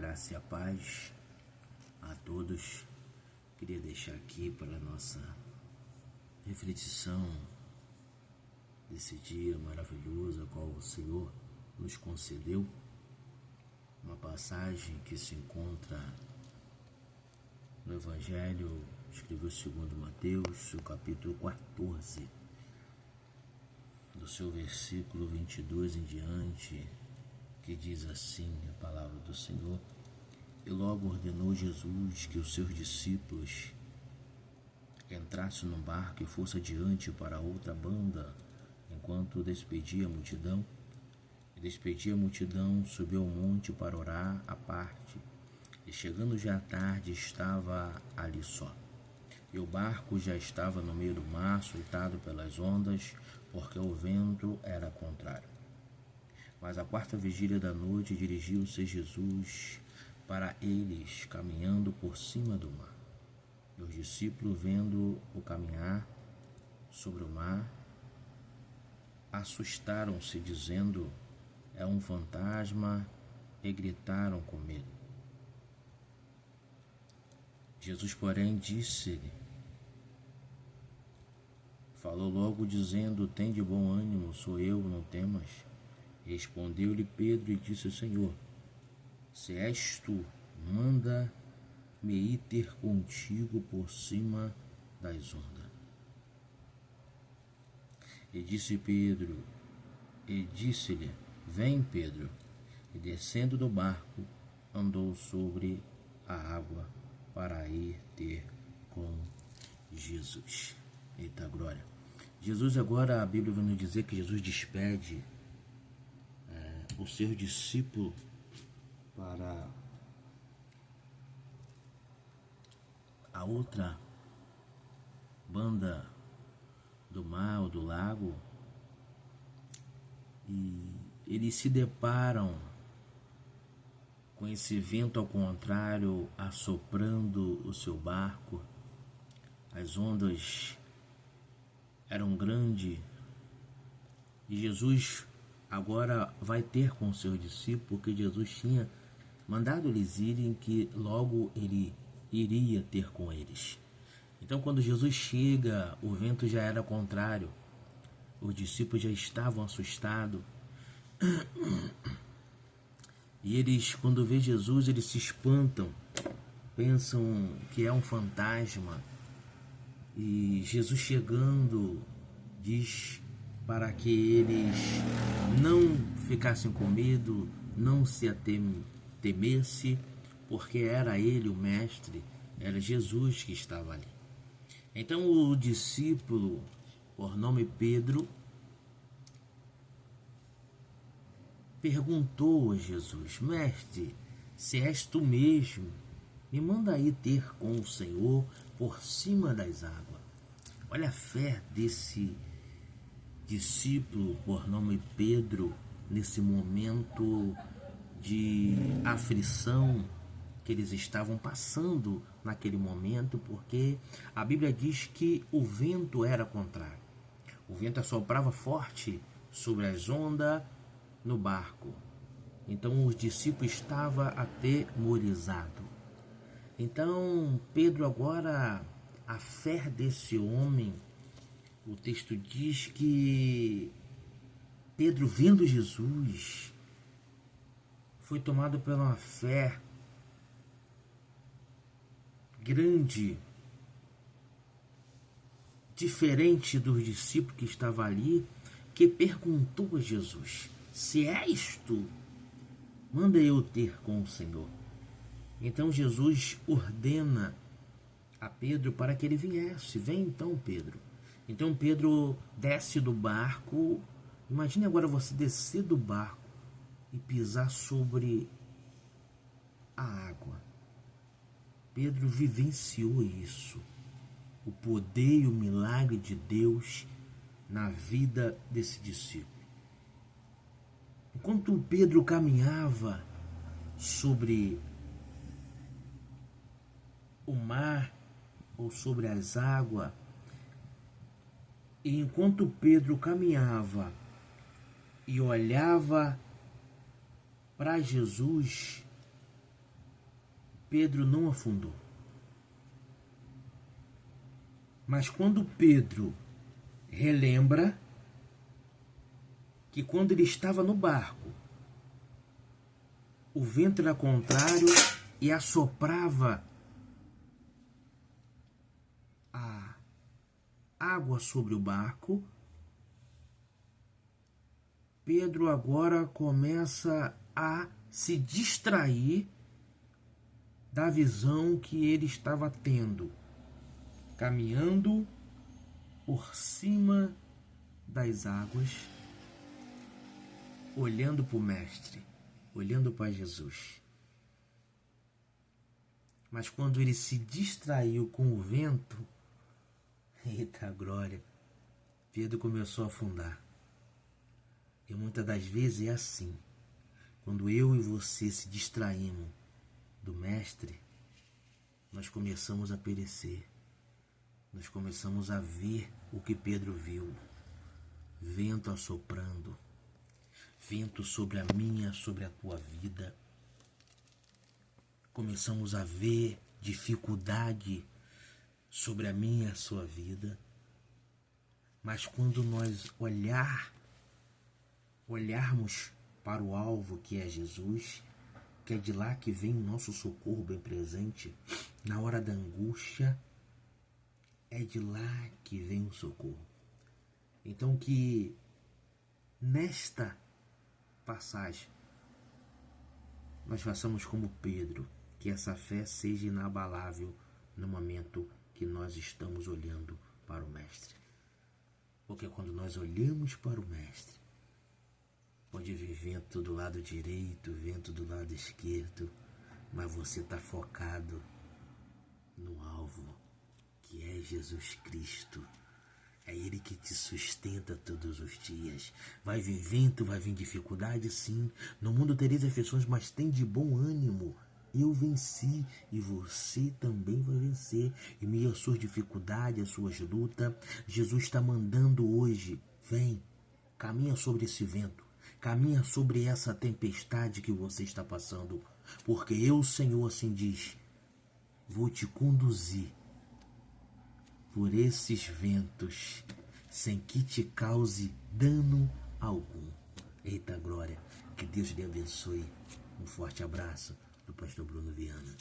Graça e a paz a todos. Queria deixar aqui para a nossa reflexão desse dia maravilhoso, a qual o Senhor nos concedeu, uma passagem que se encontra no Evangelho, escreveu segundo Mateus, seu capítulo 14, do seu versículo 22 em diante, que diz assim a palavra do Senhor: E logo ordenou Jesus que os seus discípulos entrassem no barco e fosse adiante para a outra banda, enquanto despedia a multidão. E despedia a multidão, subiu ao monte para orar à parte, e chegando já à tarde estava ali só. E o barco já estava no meio do mar, soltado pelas ondas, porque o vento era contrário. Mas à quarta vigília da noite dirigiu-se Jesus para eles, caminhando por cima do mar. E os discípulos, vendo-o caminhar sobre o mar, assustaram-se, dizendo: é um fantasma, e gritaram com medo. Jesus, porém, falou logo, dizendo: tem de bom ânimo, sou eu, não temas. Respondeu-lhe Pedro e disse: Senhor, se és tu, manda-me ir ter contigo por cima das ondas. E disse-lhe: vem, Pedro. E descendo do barco, andou sobre a água para ir ter com Jesus. Eita glória! Jesus agora, a Bíblia vai nos dizer que Jesus despede o seu discípulo para a outra banda do mar ou do lago, e eles se deparam com esse vento ao contrário assoprando o seu barco. As ondas eram grandes e Jesus agora vai ter com os seus discípulos, porque Jesus tinha mandado eles irem, que logo ele iria ter com eles. Então, quando Jesus chega, o vento já era contrário, os discípulos já estavam assustados, e eles, quando vê Jesus, eles se espantam, pensam que é um fantasma. E Jesus chegando diz para que eles não ficassem com medo, não se temesse, porque era ele o mestre, era Jesus que estava ali. Então o discípulo, por nome Pedro, perguntou a Jesus: mestre, se és tu mesmo, me manda aí ter com o Senhor por cima das águas. Olha a fé desse discípulo por nome Pedro, nesse momento de aflição que eles estavam passando naquele momento, porque a Bíblia diz que o vento era contrário. O vento assoprava forte sobre as ondas no barco. Então os discípulos estavam atemorizados. Então Pedro agora, a fé desse homem, o texto diz que Pedro, vendo Jesus, foi tomado pela uma fé grande, diferente dos discípulos que estavam ali, que perguntou a Jesus: se és tu, manda eu ter com o Senhor. Então Jesus ordena a Pedro para que ele viesse. Vem então, Pedro. Então Pedro desce do barco. Imagine agora você descer do barco e pisar sobre a água. Pedro vivenciou isso, o poder e o milagre de Deus na vida desse discípulo. Enquanto Pedro caminhava sobre o mar ou sobre as águas, e enquanto Pedro caminhava e olhava para Jesus, Pedro não afundou. Mas quando Pedro relembra que quando ele estava no barco, o vento era contrário e assoprava a água sobre o barco, Pedro agora começa a se distrair da visão que ele estava tendo, caminhando por cima das águas, olhando para o Mestre, olhando para Jesus. Mas quando ele se distraiu com o vento, eita glória, Pedro começou a afundar. E muitas das vezes é assim. Quando eu e você se distraímos do Mestre, nós começamos a perecer. Nós começamos a ver o que Pedro viu. Vento assoprando. Vento sobre a minha, sobre a tua vida. Começamos a ver dificuldade sobre a minha e a sua vida. Mas quando nós olharmos para o alvo que é Jesus, que é de lá que vem o nosso socorro bem presente, na hora da angústia, é de lá que vem o socorro. Então que nesta passagem nós façamos como Pedro, que essa fé seja inabalável no momento que nós estamos olhando para o Mestre. Porque quando nós olhamos para o Mestre, pode vir vento do lado direito, vento do lado esquerdo, mas você está focado no alvo, que é Jesus Cristo. É Ele que te sustenta todos os dias. Vai vir vento, vai vir dificuldade, sim. No mundo tereis aflições, mas tem de bom ânimo. Eu venci e você também vai vencer. Em meio às suas dificuldades, às suas lutas, Jesus está mandando hoje. Vem, caminha sobre esse vento. Caminha sobre essa tempestade que você está passando. Porque eu, Senhor, assim diz, vou te conduzir por esses ventos, sem que te cause dano algum. Eita glória, que Deus lhe abençoe. Um forte abraço do pastor Bruno Viana.